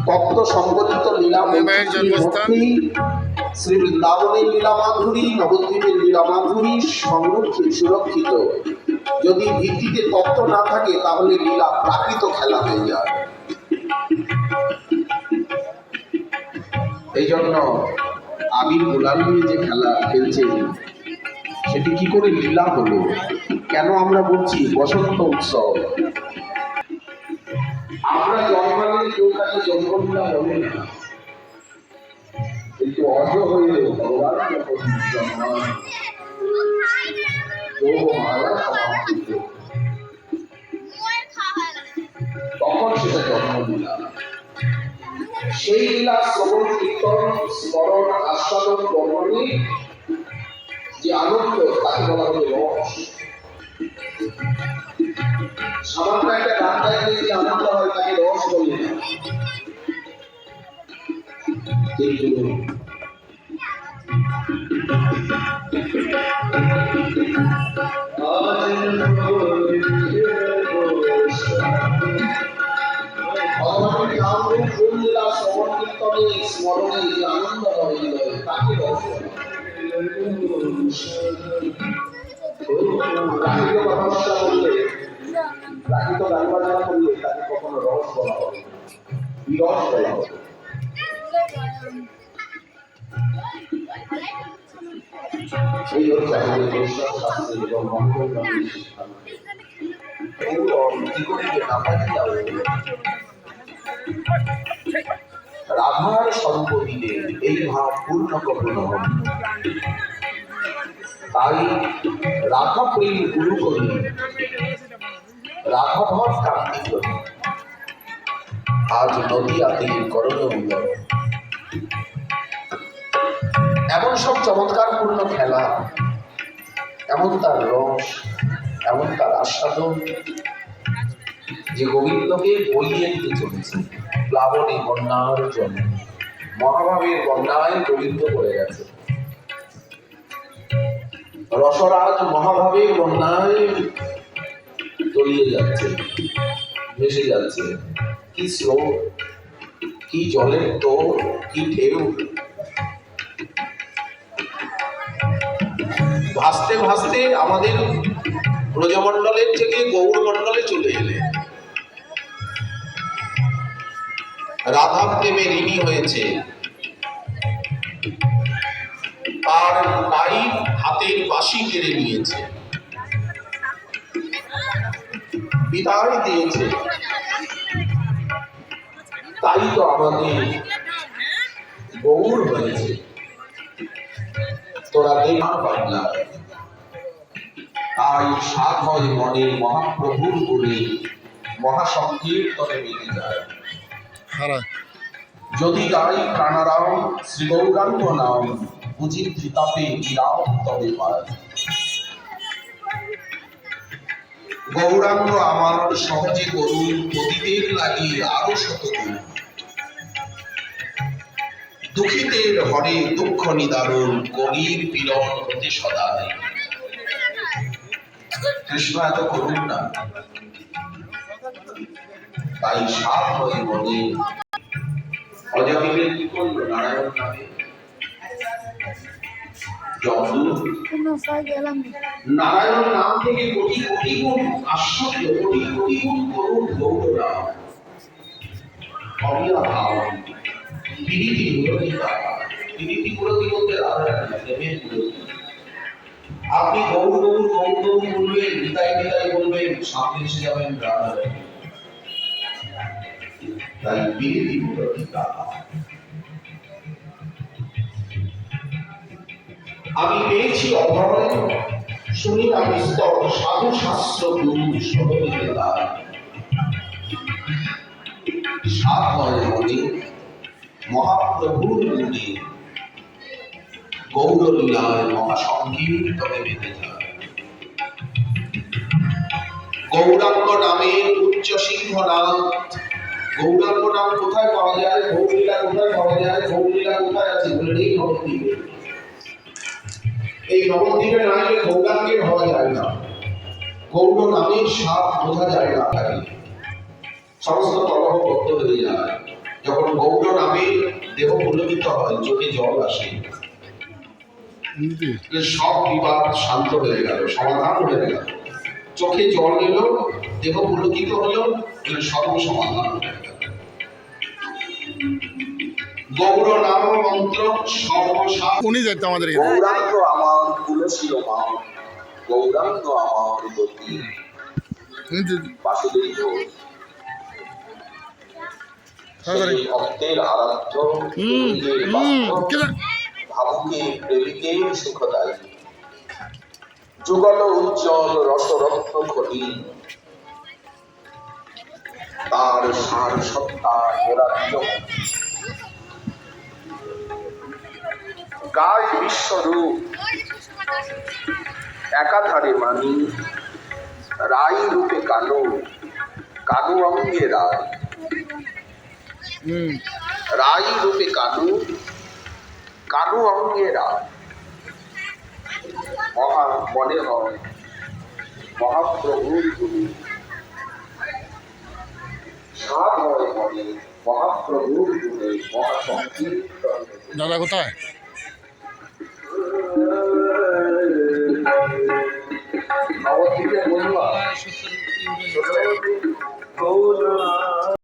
তত্ত্ব সংবলিত লীলা শ্রী বৃন্দাবনের লীলা মাধুরী, নবদ্বীপের লীলা মাধুরী সংরক্ষিত সুরক্ষিত। যদি ভিত্তিতে তত্ত্ব না থাকে তাহলে লীলা প্রাকৃত খেলা হয়ে যায়। এই জন্য আবির গোলাল নিয়ে যে খেলা খেলছে সেটি কি করে লীলা হলো? কেন আমরা বলছি বসন্ত উৎসব? আমরা জন্মালে কেউ তাকে জন্মলীলা বলে না, কিন্তু অজ হয়ে ভগবান যখন জন্মান তখন সেটা জন্মলীলা। সেই লীলা শ্রবণ কীর্তন স্মরণ আস্বাদন বর্ণনে যে আনন্দ তাকে বলা হলো রস। সামান্য একটা গান গাইলে যে আনন্দ হয় তাকে রস বলে না। স্মরণে যে আনন্দ হয় তাকে রস বলে। প্রাকৃত গান বাজনা করলে তাকে কখনো রস বলা হবে, বিরস বলা হবে। এই হচ্ছে আমাদের বৈষ্ণব শাস্ত্রে এবং মঙ্গল নামের সিদ্ধান্ত। এগুলো কি করে যে না পারি যাবে। রাধার সর্বদিনে এই ভাব পূর্ণ কখনো হবে। তাই রাধা প্রেম গুরু করি, রাধাধর কান্তি করি, আজ নদীয়াতে করণীয়। এমন সব চমৎকার পূর্ণ খেলা, এমন তার রস, এমন তার আস্বাদন যে গোবিন্দকে বইয়ে দিতে চলেছে। প্লাবনে বন্যার জন্য মহাভাবের বন্যায় গোবিন্দ পড়ে গেছে। রসরাজ মহাভাবের বন্যায় তলিয়ে যাচ্ছে, ভেসে যাচ্ছে। কি স্রোত, কি জলের তোর, কি ঢেউ। ভাসতে ভাসতে আমাদের ব্রজমণ্ডলের থেকে গৌরমণ্ডলে চলে এলে। রাধা প্রেমে ঋণী হয়েছে, তার তাই হাতের বাঁশি কেড়ে নিয়েছে, বিদায় দিয়েছে। তাই তো আমাদের গৌর হয়েছে। তোরা দেখা পাগলা, তাই সাত হয় মনে মহাপ্রভুর গুণে মহাসংকীর্তনে মিলে যায়। যদি গাই প্রাণারাম শ্রী গৌরাঙ্গ নাম, বুঝি ত্রিতাপে বিরাম তবে পায়। গৌরাঙ্গ আমার সহজে করুন, পতিতের লাগি আরো শতগুণ। দুঃখিতের হরে দুঃখ নিদারুণ, কলির পীড়ন হতে সদাই। কৃষ্ণ এত করুন না, তাই সাত হয়ে মনে অজামিলে কি করলো? নারায়ণ নামে নারায়ণ নাম থেকে কোটি কোটি গুণ আশ্চর্য, কোটি কোটি গুণ করুন গৌররাম। অমিয়া ভাব বিরীতি বিরোধিতা, বিরীতি বিরোধী বলতে প্রেমের বিরোধী। আপনি গৌর গৌর গৌর গৌর বলবেন, নিতাই নিতাই বলবেন, সামনে এসে যাবেন রাধা। তাই বিরীতি বিরোধিতা। আমি পেয়েছি অভয়, শুনি আমি স্তর সাধু শাস্ত্র গুরু সহবিতে তার। সাত হয় মনে মহাপ্রভুর গুণে, গৌরলীলায় মহাসংকীর্তনে বেঁধে যায়। গৌরাঙ্গ নামের উচ্চ সিংহনাথ। গৌরাঙ্গ নাম কোথায় পাওয়া যায়? গৌরলীলা কোথায় পাওয়া যায়? গৌরলীলা কোথায় আছে? বলে এই নবদ্বীপে। এই নবদ্বীপে না এলে গৌরাঙ্গের হওয়া যায় না। গৌর নামের স্বাদ বোঝা যায় না, থাকে সমস্ত কলহ বদ্ধ হয়ে যায়। যখন দেহ পুলকিত হয়, চোখে জল আসে, সব বিবাদ শান্ত হয়ে গেল, সমাধান হয়ে গেল। চোখে জল এলো, দেহ পুলকিত হলো, সর্ব সমাধান হয়ে গেল। গৌর নাম মন্ত্র সর্বসার। উনি যেত আমাদের গৌরাঙ্গ আমার তুলসী মা, গৌরাঙ্গ আমার গতি। বাসুদেব ঘোষ সেই ভক্তের আরাধ্য, ভাবুকে প্রেমিকের সুখদায়ী, যুগল উজ্জ্বল রসরত্ন ঘটি, তার সার সত্তা গোরাজ্য গায় বিশ্বরূপ, একাধারে মানি, রাই রূপে কানু, কানু অঙ্গে রায়, রাই রূপে কানু, কানু অঙ্গে রায়। মহা মনে হয় মহাপ্রভুর গুরু, সাধ হয় মনে মহাপ্রভুর গুণে, মহাসংকীর্তন। দাদা কোথায়? নবদ্বীপে বলবা